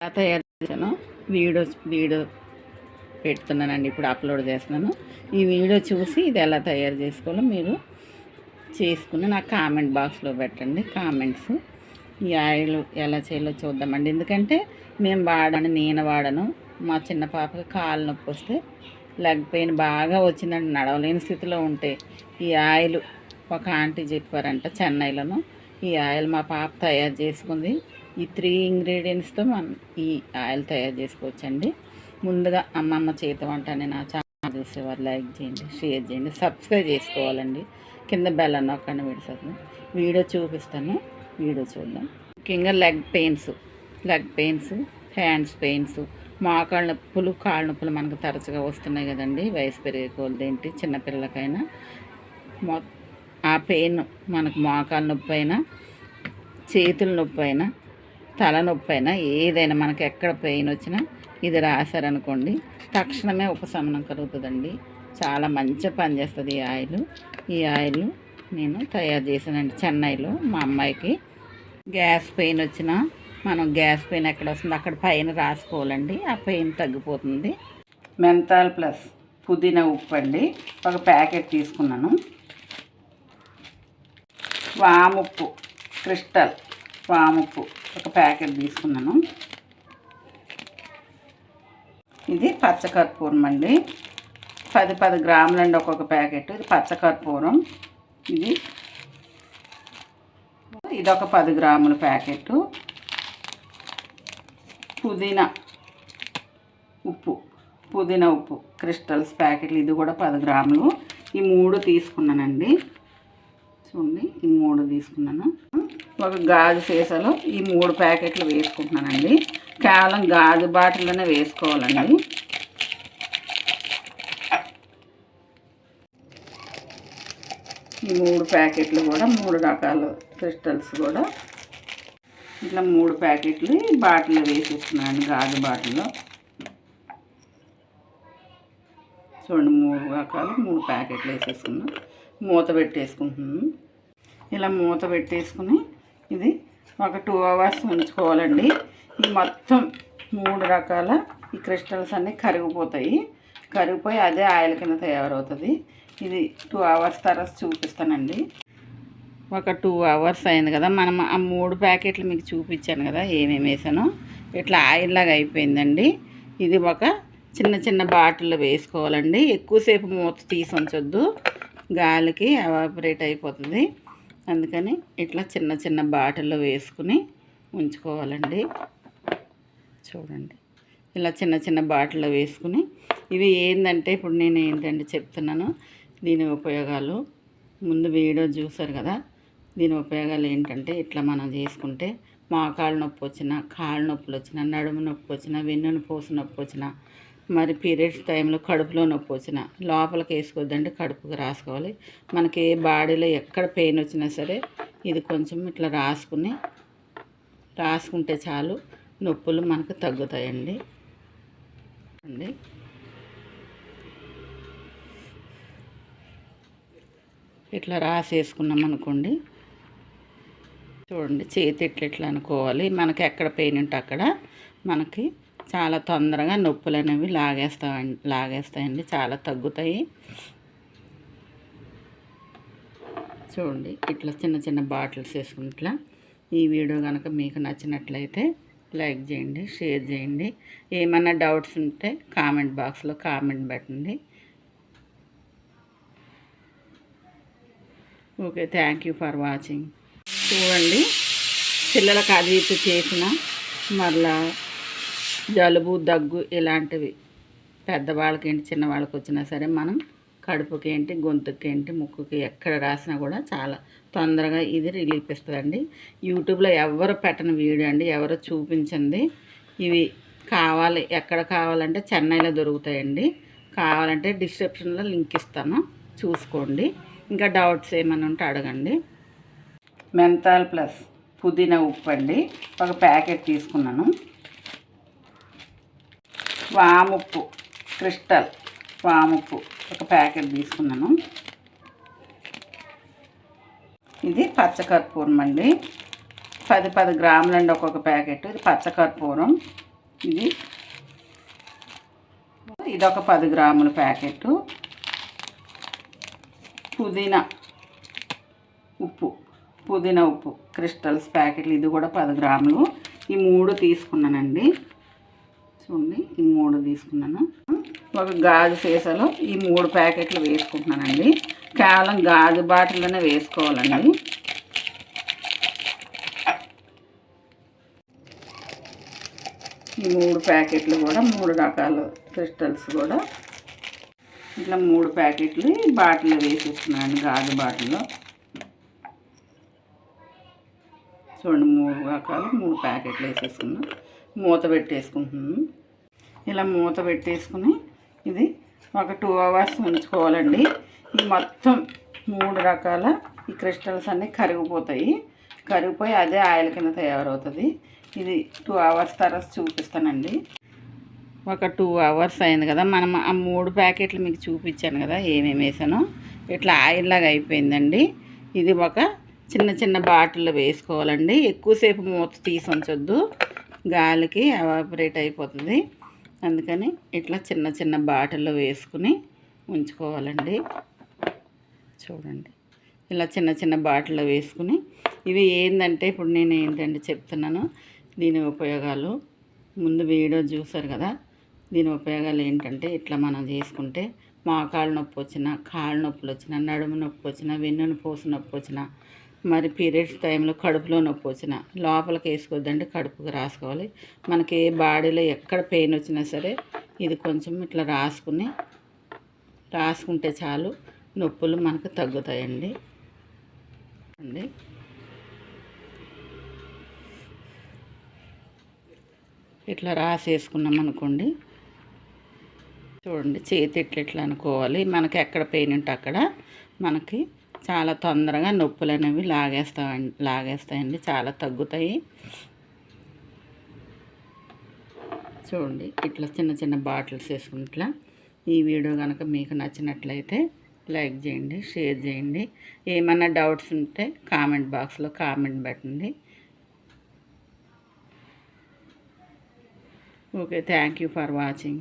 ఎలా తయారు చేశానో వీడియో వీడియో పెడుతున్నానండి. ఇప్పుడు అప్లోడ్ చేస్తున్నాను. ఈ వీడియో చూసి ఇది ఎలా తయారు చేసుకోవాలో మీరు చేసుకుని నాకు కామెంట్ బాక్స్లో పెట్టండి కామెంట్స్. ఈ ఆయిల్ ఎలా చేయాలో చూద్దామండి. ఎందుకంటే నేను వాడను. మా చిన్న పాపకి కాలు నొప్పి వస్తే లెగ్ పెయిన్ బాగా వచ్చిందండి. నడవలేని స్థితిలో ఉంటే ఈ ఆయిల్ ఒక ఆంటీ చెప్పారంట చెన్నైలోను. ఈ ఆయిల్ మా పాప తయారు చేసుకుంది. ఈ 3 ఇంగ్రీడియంట్స్తో మనం ఈ ఆయిల్ తయారు చేసుకోవచ్చండి. ముందుగా అమ్మమ్మ చేతి వంట అని నా ఛానల్ చూసేవారు లైక్ చేయండి, షేర్ చేయండి, సబ్స్క్రైబ్ చేసుకోవాలండి. కింద బెల్ నొక్కండి. వీడియో చూపిస్తాను, వీడియో చూద్దాం. ముఖ్యంగా లెగ్ పెయిన్స్, హ్యాండ్స్ పెయిన్స్, మోకాళ్ళ నొప్పులు, కాళ్ళ నొప్పులు మనకు తరచుగా వస్తున్నాయి కదండి. వయసు పెరిగే కొలదేంటి చిన్నపిల్లలకైనా ఆ పెయిన్ మనకు మోకాళ్ళ నొప్పి అయినా, చేతుల నొప్పి అయినా, తలనొప్పి అయినా, ఏదైనా మనకి ఎక్కడ పెయిన్ వచ్చినా ఇది రాశారనుకోండి తక్షణమే ఉపశమనం కలుగుతుందండి. చాలా మంచిగా పనిచేస్తుంది ఈ ఆయిల్ నేను తయారు చేశానండి చెన్నైలో. మా అమ్మాయికి గ్యాస్ పెయిన్ వచ్చినా మనం గ్యాస్ పెయిన్ ఎక్కడ వస్తుంది అక్కడ పైన రాసుకోవాలండి. ఆ పెయిన్ తగ్గిపోతుంది. మెంతాల్ ప్లస్ పుదీనా ఉప్పు అండి ఒక ప్యాకెట్ తీసుకున్నాను. వాముప్పు, క్రిస్టల్ వాముప్పు ఒక ప్యాకెట్ తీసుకున్నాను. ఇది పచ్చకర్పూరం అండి, 10 గ్రాములు అండి ఒక్కొక్క ప్యాకెట్. ఇది పచ్చకర్పూరం. ఇదొక 10 గ్రాముల ప్యాకెట్. పుదీనా ఉప్పు క్రిస్టల్స్ ప్యాకెట్లు, ఇది కూడా 10 గ్రాములు. ఈ 3 తీసుకున్నానండి. చూడండి, ఈ 3 తీసుకున్నాను. ఒక గాజు సీసాలో ఈ 3 ప్యాకెట్లు వేసుకుంటున్నానండి. కేవలం గాజు బాటిల్లోనే వేసుకోవాలండి. ఈ 3 ప్యాకెట్లు కూడా 3 రకాల క్రిస్టల్స్ కూడా ఇట్లా 3 ప్యాకెట్లు బాటిల్లో వేసేస్తున్నాను. గాజు బాటిల్లో చూడండి, 3 రకాలు 3 ప్యాకెట్లు వేసేసుకున్నాను. మూత పెట్టేసుకుంటున్నాను. ఇలా మూత పెట్టేసుకుని ఇది ఒక 2 అవర్స్ ఉంచుకోవాలండి. ఈ మొత్తం 3 రకాల ఈ క్రిస్టల్స్ అన్నీ కరిగిపోయి అదే ఆయిల్ కింద తయారవుతుంది. ఇది 2 అవర్స్ తర్వాత చూపిస్తానండి. ఒక 2 అవర్స్ అయింది కదా. మనం ఆ 3 ప్యాకెట్లు మీకు చూపించాను కదా ఏమేమి వేసానో. ఇట్లా ఆయిల్ లాగా అయిపోయిందండి. ఇది ఒక చిన్న బాటిల్లో వేసుకోవాలండి. ఎక్కువసేపు మూత తీసి ఉంచొద్దు, గాలికి ఎవాపరేట్ అయిపోతుంది. అందుకని ఇట్లా చిన్న బాటిల్లో వేసుకుని ఉంచుకోవాలండి. చూడండి, ఇలా చిన్న బాటిల్లో వేసుకుని ఇవి ఏంటంటే ఇప్పుడు నేను ఏంటంటే చెప్తున్నాను దీని ఉపయోగాలు. ముందు వీడియో చూసారు కదా. దీని ఉపయోగాలు ఏంటంటే ఇట్లా మనం చేసుకుంటే మోకాళ్ళ నొప్పి వచ్చినా, కాళ్ళ నొప్పులు వచ్చినా, నడుము నొప్పి వచ్చినా, వెన్నును పూస నొప్పి వచ్చినా, మరి పీరియడ్స్ టైంలో కడుపులో నొప్పి వచ్చినా లోపలికి వేసుకోవద్దండి, కడుపుకి రాసుకోవాలి. మనకి ఏ బాడీలో ఎక్కడ పెయిన్ వచ్చినా సరే ఇది కొంచెం ఇట్లా రాసుకుంటే చాలు, నొప్పులు మనకు తగ్గుతాయండి. ఇట్లా రాసేసుకున్నాం అనుకోండి. చూడండి, చేతి ఇట్లా అనుకోవాలి. మనకి ఎక్కడ పెయిన్ ఉంటే అక్కడ మనకి చాలా తొందరగా నొప్పులు అనేవి లాగేస్తాయండి, చాలా తగ్గుతాయి. చూడండి, ఇట్లా చిన్న బాటిల్స్ వేసుకుని ఇట్లా. ఈ వీడియో కనుక మీకు నచ్చినట్లయితే లైక్ చేయండి, షేర్ చేయండి. ఏమైనా డౌట్స్ ఉంటే కామెంట్ బాక్స్లో కామెంట్ పెట్టండి. Okay, thank you for watching. చూడండి, పిల్లలకు అది ఇది చేసిన మరలా జలుబు, దగ్గు ఇలాంటివి పెద్దవాళ్ళకి ఏంటి చిన్నవాళ్ళకి వచ్చినా సరే మనం కడుపుకి ఏంటి, గొంతుకి ఏంటి, ముక్కుకి ఎక్కడ రాసినా కూడా చాలా తొందరగా ఇది రిలీఫ్ ఇస్తుందండి. యూట్యూబ్లో ఎవరు పెట్టని వీడియో అండి, ఎవరు చూపించింది. ఇవి ఎక్కడ కావాలంటే చెన్నైలో దొరుకుతాయండి. కావాలంటే డిస్క్రిప్షన్లో లింక్ ఇస్తాను, చూసుకోండి. ఇంకా డౌట్స్ ఏమైనా ఉంటే అడగండి. మెంతాల్ ప్లస్ పుదీనా ఉప్పు అండి ఒక ప్యాకెట్ తీసుకున్నాను. వాముప్పు, క్రిస్టల్ వాముప్పు ఒక ప్యాకెట్ తీసుకున్నాను. ఇది పచ్చకర్పూరం అండి, 10 గ్రాములు అండి ఒక్కొక్క ప్యాకెట్. ఇది పచ్చకర్పూరం. ఇదొక 10 గ్రాముల ప్యాకెట్. పుదీనా ఉప్పు క్రిస్టల్స్ ప్యాకెట్లు, ఇది కూడా 10 గ్రాములు. ఈ 3 తీసుకున్నానండి. చూడండి, ఈ 3 తీసుకున్నాను. ఒక గాజు సీసాలో ఈ 3 ప్యాకెట్లు వేసుకుంటున్నానండి. కేవలం గాజు బాటిల్లోనే వేసుకోవాలండి. ఈ 3 ప్యాకెట్లు కూడా 3 రకాల క్రిస్టల్స్ కూడా ఇట్లా 3 ప్యాకెట్లు ఈ బాటిల్లో వేసేసుకున్నాను, గాజు బాటిల్లో. చూడండి, 3 రకాలు 3 ప్యాకెట్లు వేసేసుకున్నాం. మూత పెట్టేసుకుంటున్నాను. ఇలా మూత పెట్టేసుకుని ఇది ఒక 2 అవర్స్ ఉంచుకోవాలండి. ఈ మొత్తం 3 రకాల ఈ క్రిస్టల్స్ అన్నీ కరిగిపోయి అదే ఆయిల్ కింద తయారవుతుంది. ఇది 2 అవర్స్ తర్వాత చూపిస్తానండి. ఒక 2 అవర్స్ అయింది కదా. మనం ఆ 3 ప్యాకెట్లు మీకు చూపించాను కదా ఏమేమి వేసానో. ఇట్లా ఆయిల్ లాగా అయిపోయిందండి. ఇది ఒక చిన్న బాటిల్లో వేసుకోవాలండి. ఎక్కువసేపు మూత తీసి ఉంచొద్దు, గాలికి ఎవాపరేట్ అయిపోతుంది. అందుకని ఇట్లా చిన్న బాటిల్లో వేసుకుని ఉంచుకోవాలండి. చూడండి, ఇలా చిన్న బాటిల్లో వేసుకుని, ఇవి ఏంటంటే ఇప్పుడు నేను ఏంటంటే చెప్తున్నాను దీని ఉపయోగాలు. ముందు వీడియో చూసారు కదా. దీని ఉపయోగాలు ఏంటంటే ఇట్లా మనం చేసుకుంటే మోకాళ్ళ నొప్పి వచ్చినా, కాళ్ళ నొప్పులు వచ్చినా, నడుము నొప్పి వచ్చినా, వెన్నుపూస నొప్పి వచ్చినా, మరి పీరియడ్స్ టైంలో కడుపులో నొప్పి వచ్చినా లోపలికి వేసుకోవద్దండి, కడుపుకి రాసుకోవాలి. మనకి ఏ బాడీలో ఎక్కడ పెయిన్ వచ్చినా సరే ఇది కొంచెం ఇట్లా రాసుకుంటే చాలు, నొప్పులు మనకు తగ్గుతాయండి. ఇట్లా రాసేసుకున్నాం అనుకోండి. చూడండి, చేతి ఇట్లా అనుకోవాలి. మనకి ఎక్కడ పెయిన్ ఉంటే అక్కడ మనకి చాలా తొందరగా నొప్పులు అనేవి లాగేస్తాయండి, చాలా తగ్గుతాయి. చూడండి, ఇట్లా చిన్న బాటిల్స్ వేసుకుని ఇట్లా. ఈ వీడియో కనుక మీకు నచ్చినట్లయితే లైక్ చేయండి, షేర్ చేయండి. ఏమన్నా డౌట్స్ ఉంటే కామెంట్ బాక్స్లో కామెంట్ పెట్టండి. Okay, thank you for watching.